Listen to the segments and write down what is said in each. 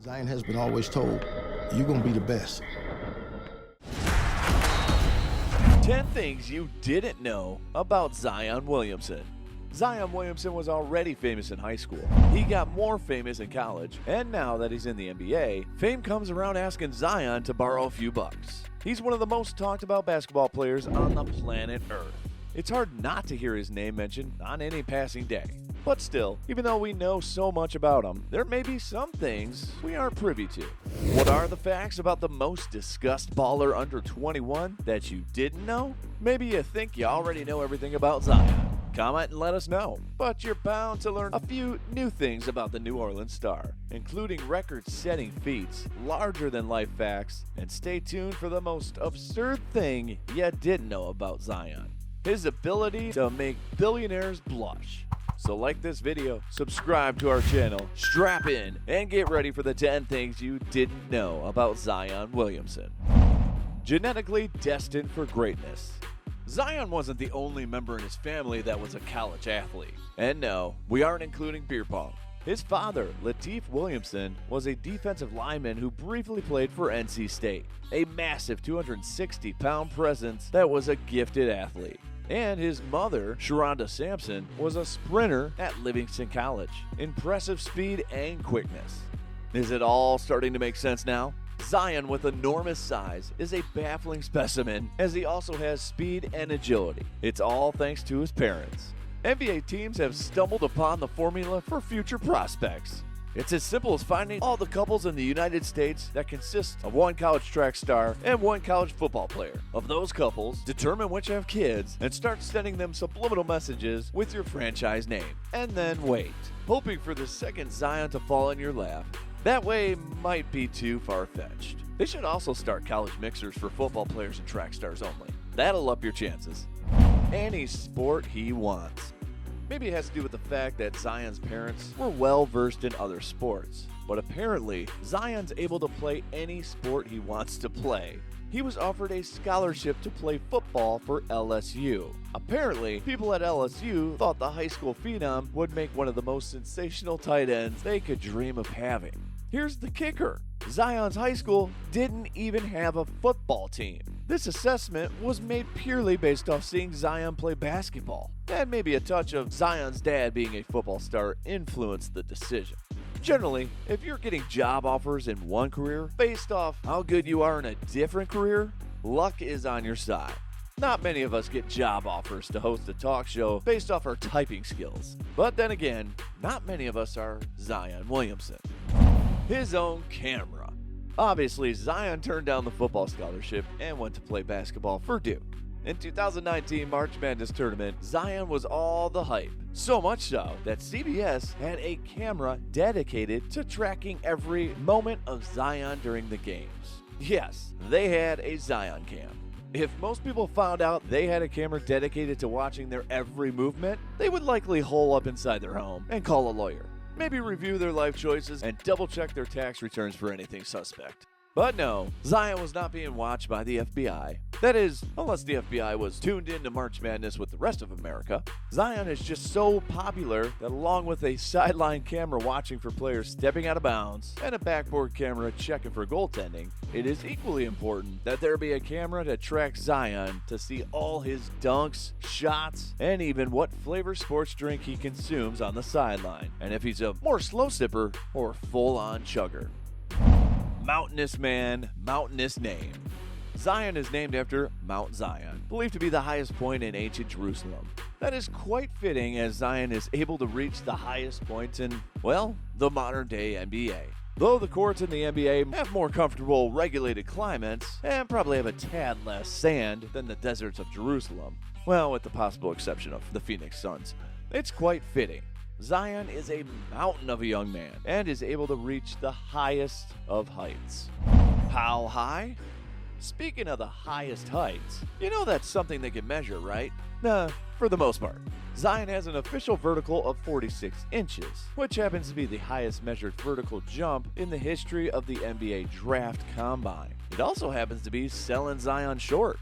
Zion has been always told, you're going to be the best. 10 things you didn't know about Zion Williamson. Zion Williamson was already famous in high school. He got more famous in college, and now that he's in the NBA, fame comes around asking Zion to borrow a few bucks. He's one of the most talked about basketball players on the planet Earth. It's hard not to hear his name mentioned on any passing day. But still, even though we know so much about him, there may be some things we aren't privy to. What are the facts about the most discussed baller under 21 that you didn't know? Maybe you think you already know everything about Zion. Comment and let us know. But you're bound to learn a few new things about the New Orleans star, including record-setting feats, larger-than-life facts, and stay tuned for the most absurd thing you didn't know about Zion: his ability to make billionaires blush. So like this video, subscribe to our channel, strap in, and get ready for the 10 things you didn't know about Zion Williamson. Genetically destined for greatness. Zion wasn't the only member in his family that was a college athlete. And no, we aren't including beer pong. His father, Lateef Williamson, was a defensive lineman who briefly played for NC State, a massive 260-pound presence that was a gifted athlete. And his mother, Sharonda Sampson, was a sprinter at Livingston College. Impressive speed and quickness. Is it all starting to make sense now? Zion, with enormous size, is a baffling specimen, as he also has speed and agility. It's all thanks to his parents. NBA teams have stumbled upon the formula for future prospects. It's as simple as finding all the couples in the United States that consist of one college track star and one college football player. Of those couples, determine which have kids and start sending them subliminal messages with your franchise name. And then wait, hoping for the second Zion to fall in your lap. That way might be too far-fetched. They should also start college mixers for football players and track stars only. That'll up your chances. Any sport he wants. Maybe it has to do with the fact that Zion's parents were well versed in other sports, but apparently Zion's able to play any sport he wants to play. He was offered a scholarship to play football for LSU. Apparently, people at LSU thought the high school phenom would make one of the most sensational tight ends they could dream of having. Here's the kicker: Zion's high school didn't even have a football team. This assessment was made purely based off seeing Zion play basketball, and maybe a touch of Zion's dad being a football star influenced the decision. Generally, if you're getting job offers in one career based off how good you are in a different career, luck is on your side. Not many of us get job offers to host a talk show based off our typing skills. But then again, not many of us are Zion Williamson. His own camera. Obviously, Zion turned down the football scholarship and went to play basketball for Duke. In 2019 March Madness tournament, Zion was all the hype. So much so that CBS had a camera dedicated to tracking every moment of Zion during the games. Yes, they had a Zion cam. If most people found out they had a camera dedicated to watching their every movement, they would likely hole up inside their home and call a lawyer. Maybe review their life choices and double-check their tax returns for anything suspect. But no, Zion was not being watched by the FBI. That is, unless the FBI was tuned in to March Madness with the rest of America. Zion is just so popular that along with a sideline camera watching for players stepping out of bounds and a backboard camera checking for goaltending, it is equally important that there be a camera to track Zion to see all his dunks, shots, and even what flavor sports drink he consumes on the sideline, and if he's a more slow sipper or full-on chugger. Mountainous Man, Mountainous Name. Zion is named after Mount Zion, believed to be the highest point in ancient Jerusalem. That is quite fitting, as Zion is able to reach the highest points in, well, the modern-day NBA. Though the courts in the NBA have more comfortable, regulated climates and probably have a tad less sand than the deserts of Jerusalem, well, with the possible exception of the Phoenix Suns, it's quite fitting. Zion is a mountain of a young man and is able to reach the highest of heights. How high? Speaking of the highest heights, you know that's something they can measure, right? For the most part. Zion has an official vertical of 46 inches, which happens to be the highest measured vertical jump in the history of the NBA Draft Combine. It also happens to be selling Zion short.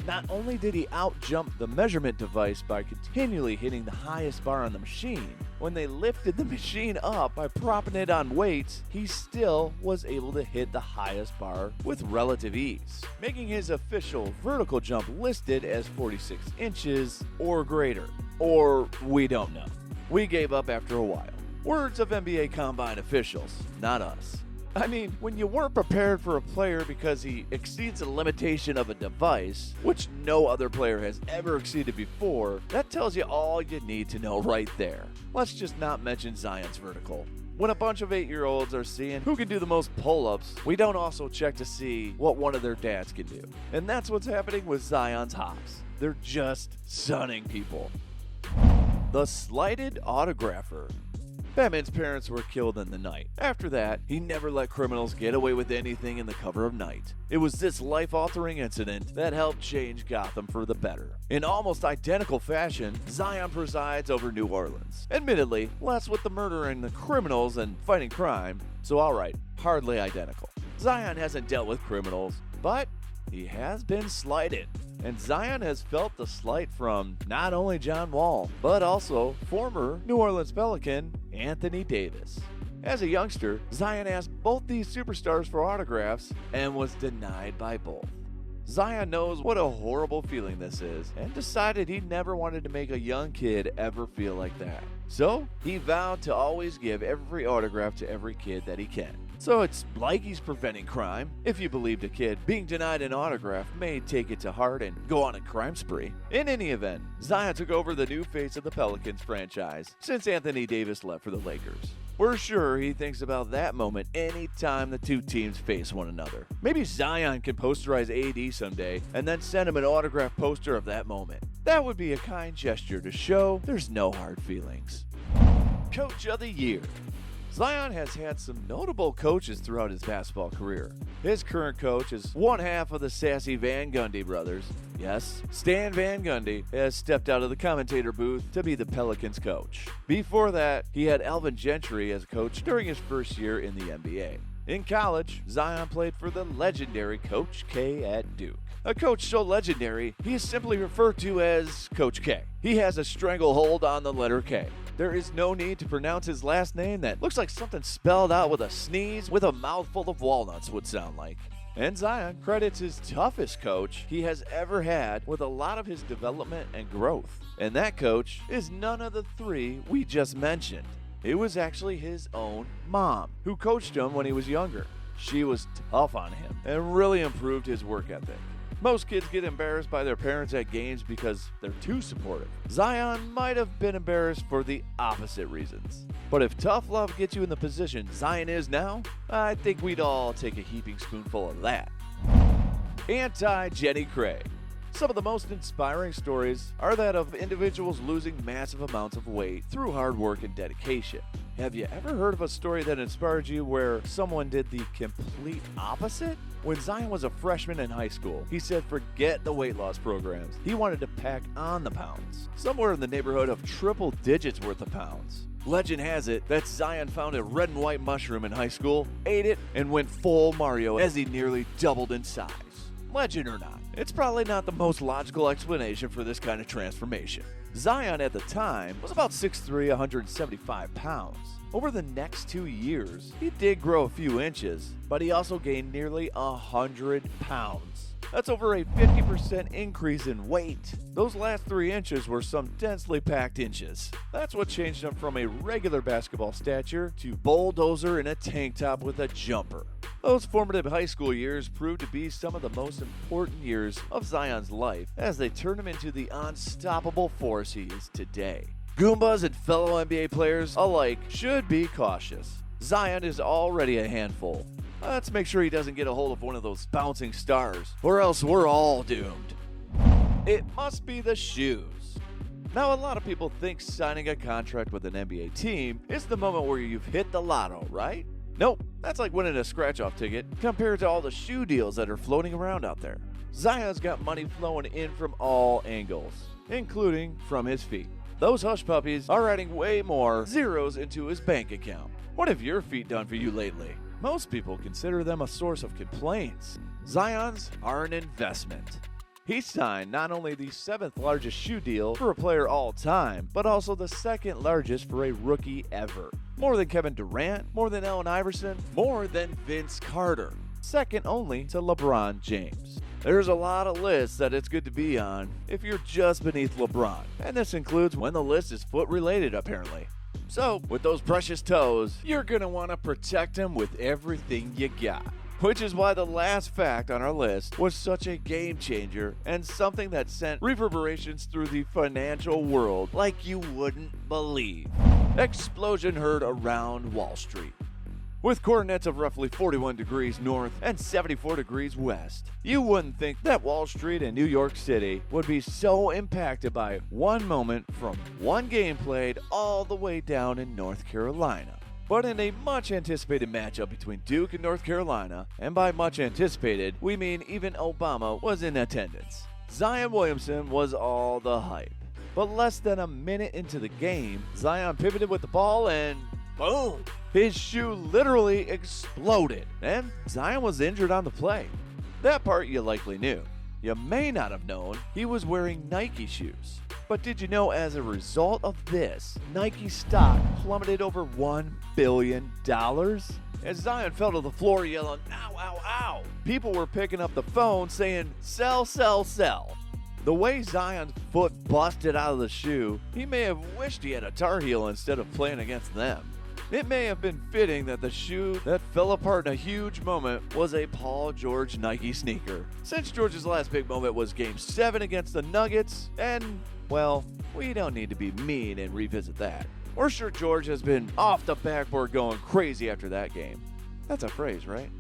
not only did he out-jump the measurement device by continually hitting the highest bar on the machine, when they lifted the machine up by propping it on weights, he still was able to hit the highest bar with relative ease, making his official vertical jump listed as 46 inches or greater. Or we don't know. We gave up after a while. Words of NBA Combine officials, not us. I mean, when you weren't prepared for a player because he exceeds the limitation of a device, which no other player has ever exceeded before, that tells you all you need to know right there. Let's just not mention Zion's vertical. When a bunch of 8-year-olds are seeing who can do the most pull-ups, we don't also check to see what one of their dads can do. And that's what's happening with Zion's hops. They're just stunning people. The slighted autographer. Batman's parents were killed in the night. After that, he never let criminals get away with anything in the cover of night. It was this life-altering incident that helped change Gotham for the better. In almost identical fashion, Zion presides over New Orleans. Admittedly, less with the murder and the criminals and fighting crime, so alright, hardly identical. Zion hasn't dealt with criminals, but he has been slighted. And Zion has felt the slight from not only John Wall, but also former New Orleans Pelican Anthony Davis. As a youngster, Zion asked both these superstars for autographs and was denied by both. Zion knows what a horrible feeling this is and decided he never wanted to make a young kid ever feel like that. So he vowed to always give every autograph to every kid that he can. So it's like he's preventing crime, if you believed a kid being denied an autograph may take it to heart and go on a crime spree. In any event, Zion took over the new face of the Pelicans franchise since Anthony Davis left for the Lakers. We're sure he thinks about that moment anytime the two teams face one another. Maybe Zion can posterize AD someday and then send him an autograph poster of that moment. That would be a kind gesture to show there's no hard feelings. Coach of the Year. Zion has had some notable coaches throughout his basketball career. His current coach is one half of the sassy Van Gundy brothers. Yes, Stan Van Gundy has stepped out of the commentator booth to be the Pelicans coach. Before that, he had Alvin Gentry as coach during his first year in the NBA. In college, Zion played for the legendary Coach K at Duke. A coach so legendary, he is simply referred to as Coach K. He has a stranglehold on the letter K. There is no need to pronounce his last name that looks like something spelled out with a sneeze with a mouthful of walnuts would sound like. And Zion credits his toughest coach he has ever had with a lot of his development and growth. And that coach is none of the three we just mentioned. It was actually his own mom who coached him when he was younger. She was tough on him and really improved his work ethic. Most kids get embarrassed by their parents at games because they're too supportive. Zion might have been embarrassed for the opposite reasons. But if tough love gets you in the position Zion is now, I think we'd all take a heaping spoonful of that. Anti-Jenny Craig. Some of the most inspiring stories are that of individuals losing massive amounts of weight through hard work and dedication. Have you ever heard of a story that inspired you where someone did the complete opposite? When Zion was a freshman in high school, he said forget the weight loss programs. He wanted to pack on the pounds, somewhere in the neighborhood of triple digits worth of pounds. Legend has it that Zion found a red and white mushroom in high school, ate it, and went full Mario as he nearly doubled in size. Legend or not, it's probably not the most logical explanation for this kind of transformation. Zion at the time was about 6'3", 175 pounds. Over the next 2 years, he did grow a few inches, but he also gained nearly 100 pounds. That's over a 50% increase in weight. Those last 3 inches were some densely packed inches. That's what changed him from a regular basketball stature to bulldozer in a tank top with a jumper. Those formative high school years proved to be some of the most important years of Zion's life as they turned him into the unstoppable force he is today. Goombas and fellow NBA players alike should be cautious. Zion is already a handful. Let's make sure he doesn't get a hold of one of those bouncing stars, or else we're all doomed. It must be the shoes. Now, a lot of people think signing a contract with an NBA team is the moment where you've hit the lotto, right? Nope, that's like winning a scratch-off ticket compared to all the shoe deals that are floating around out there. Zion's got money flowing in from all angles, including from his feet. Those hush puppies are adding way more zeros into his bank account. What have your feet done for you lately? Most people consider them a source of complaints. Zion's are an investment. He signed not only the 7th largest shoe deal for a player all time, but also the 2nd largest for a rookie ever. More than Kevin Durant, more than Allen Iverson, more than Vince Carter. Second only to LeBron James. There's a lot of lists that it's good to be on if you're just beneath LeBron, and this includes when the list is foot related apparently. So, with those precious toes, you're going to want to protect them with everything you got. Which is why the last fact on our list was such a game changer and something that sent reverberations through the financial world like you wouldn't believe. Explosion heard around Wall Street. With coordinates of roughly 41 degrees north and 74 degrees west, you wouldn't think that Wall Street and New York City would be so impacted by one moment from one game played all the way down in North Carolina. But in a much anticipated matchup between Duke and North Carolina, and by much anticipated, we mean even Obama was in attendance, Zion Williamson was all the hype. But less than a minute into the game, Zion pivoted with the ball and boom! His shoe literally exploded, and Zion was injured on the play. That part you likely knew. You may not have known he was wearing Nike shoes. But did you know as a result of this, Nike stock plummeted over $1 billion? As Zion fell to the floor yelling, "Ow, ow, ow!" people were picking up the phone saying, "Sell, sell, sell." The way Zion's foot busted out of the shoe, he may have wished he had a Tar Heel instead of playing against them. It may have been fitting that the shoe that fell apart in a huge moment was a Paul George Nike sneaker, since George's last big moment was Game 7 against the Nuggets, and, well, we don't need to be mean and revisit that. We're sure George has been off the backboard going crazy after that game. That's a phrase, right?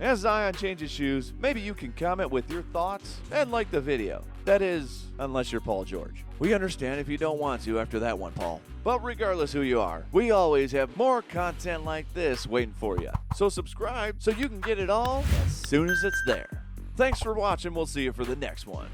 As Zion changes shoes, maybe you can comment with your thoughts and like the video. That is, unless you're Paul George. We understand if you don't want to after that one, Paul. But regardless who you are, we always have more content like this waiting for you. So subscribe so you can get it all as soon as it's there. Thanks for watching. We'll see you for the next one.